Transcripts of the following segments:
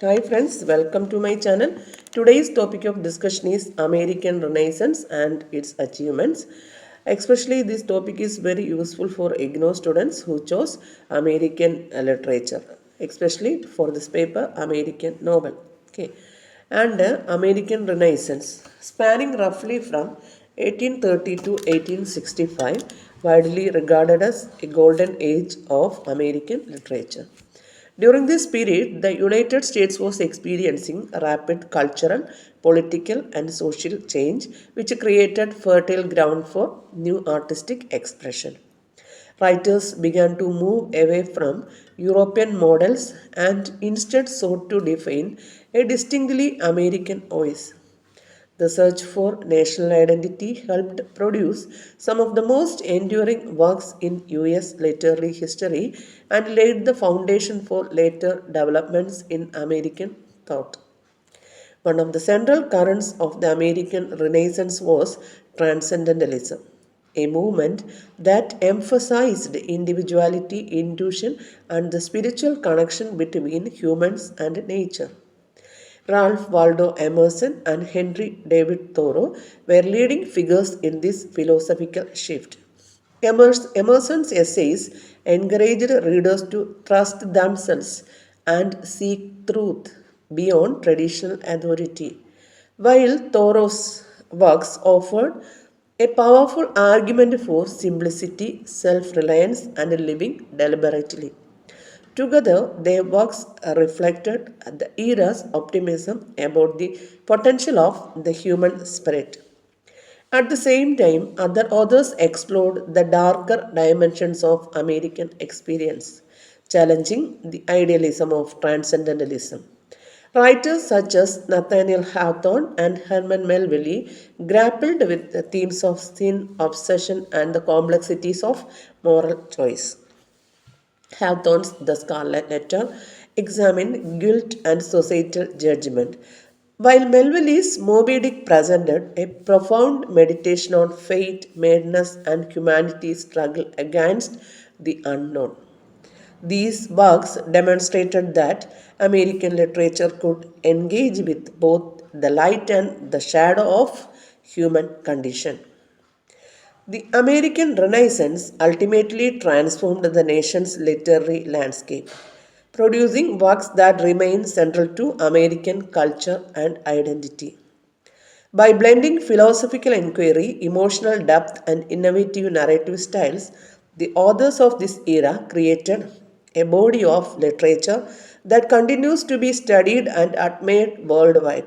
Hi friends, welcome to my channel. Today's topic of discussion is American Renaissance and its achievements. Especially this topic is very useful for IGNOU students who chose American literature, especially for this paper American novel. Okay. And American Renaissance, spanning roughly from 1830 to 1865, widely regarded as a golden age of American literature. During this period, the United States was experiencing a rapid cultural, political, and social change, which created fertile ground for new artistic expression. Writers began to move away from European models and instead sought to define a distinctly American voice. The search for national identity helped produce some of the most enduring works in US literary history and laid the foundation for later developments in American thought. One of the central currents of the American Renaissance was Transcendentalism, a movement that emphasized individuality, intuition, and the spiritual connection between humans and nature. Ralph Waldo Emerson and Henry David Thoreau were leading figures in this philosophical shift. Emerson's essays encouraged readers to trust themselves and seek truth beyond traditional authority, while Thoreau's works offered a powerful argument for simplicity, self reliance, and living deliberately. Together, their works reflected the era's optimism about the potential of the human spirit. At the same time, other authors explored the darker dimensions of American experience, challenging the idealism of transcendentalism. Writers such as Nathaniel Hawthorne and Herman Melville grappled with the themes of sin, obsession, and the complexities of moral choice. Hawthorne's The Scarlet Letter examined guilt and societal judgment, while Melville's Moby Dick presented a profound meditation on fate, madness, and humanity's struggle against the unknown. These works demonstrated that American literature could engage with both the light and the shadow of human condition. The American Renaissance ultimately transformed the nation's literary landscape, producing works that remain central to American culture and identity. By blending philosophical inquiry, emotional depth, and innovative narrative styles, the authors of this era created a body of literature that continues to be studied and admired worldwide.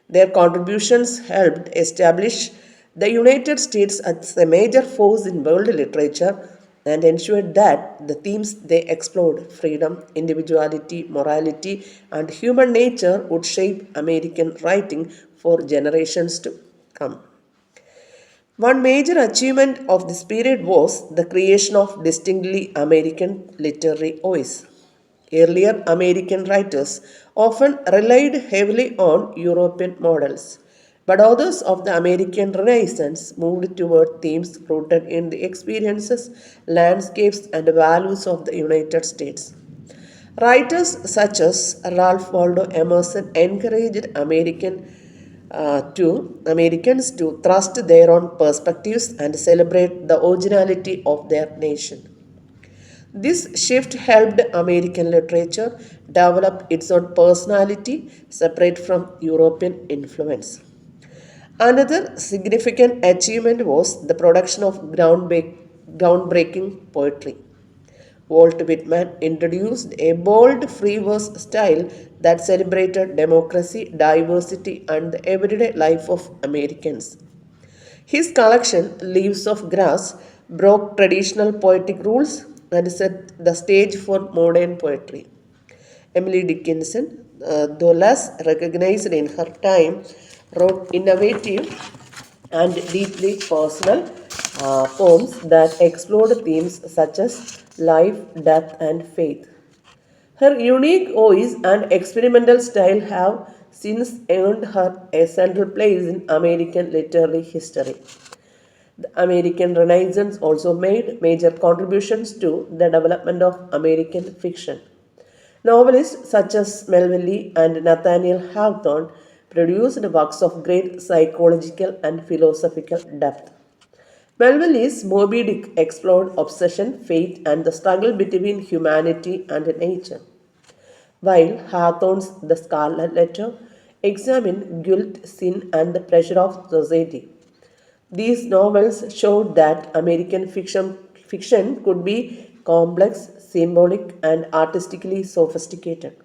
Their contributions helped establish the United States as a major force in world literature and ensured that the themes they explored freedom, individuality, morality, and human nature would shape American writing for generations to come. One major achievement of this period was the creation of distinctly American literary voice. Earlier American writers often relied heavily on European models, but authors of the American Renaissance moved toward themes rooted in the experiences, landscapes, and values of the United States. Writers such as Ralph Waldo Emerson encouraged Americans to trust their own perspectives and celebrate the originality of their nation. This shift helped American literature develop its own personality separate from European influence. Another significant achievement was the production of groundbreaking poetry. Walt Whitman introduced a bold free verse style that celebrated democracy, diversity, and the everyday life of Americans. His collection, Leaves of Grass, broke traditional poetic rules and set the stage for modern poetry. Emily Dickinson, though less recognized in her time, wrote innovative and deeply personal poems that explored themes such as life, death, and faith. Her unique voice and experimental style have since earned her a central place in American literary history. The American Renaissance also made major contributions to the development of American fiction. Novelists such as Melville and Nathaniel Hawthorne produced works of great psychological and philosophical depth. Melville's Moby Dick explored obsession, fate, and the struggle between humanity and nature, while Hawthorne's The Scarlet Letter examined guilt, sin, and the pressure of society. These novels showed that fiction could be complex, symbolic, and artistically sophisticated.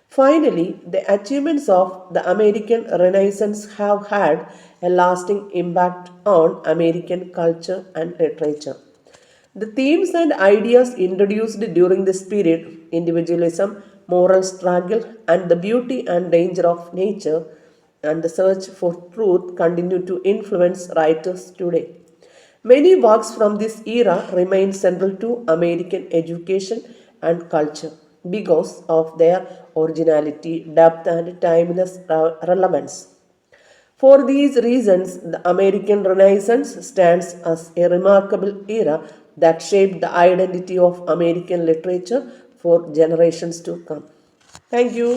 Finally, the achievements of the American Renaissance have had a lasting impact on American culture and literature. The themes and ideas introduced during this period, individualism, moral struggle, and the beauty and danger of nature, and the search for truth, continue to influence writers today. Many works from this era remain central to American education and culture because of their originality, depth, and timeless relevance. For these reasons, the American Renaissance stands as a remarkable era that shaped the identity of American literature for generations to come. Thank you.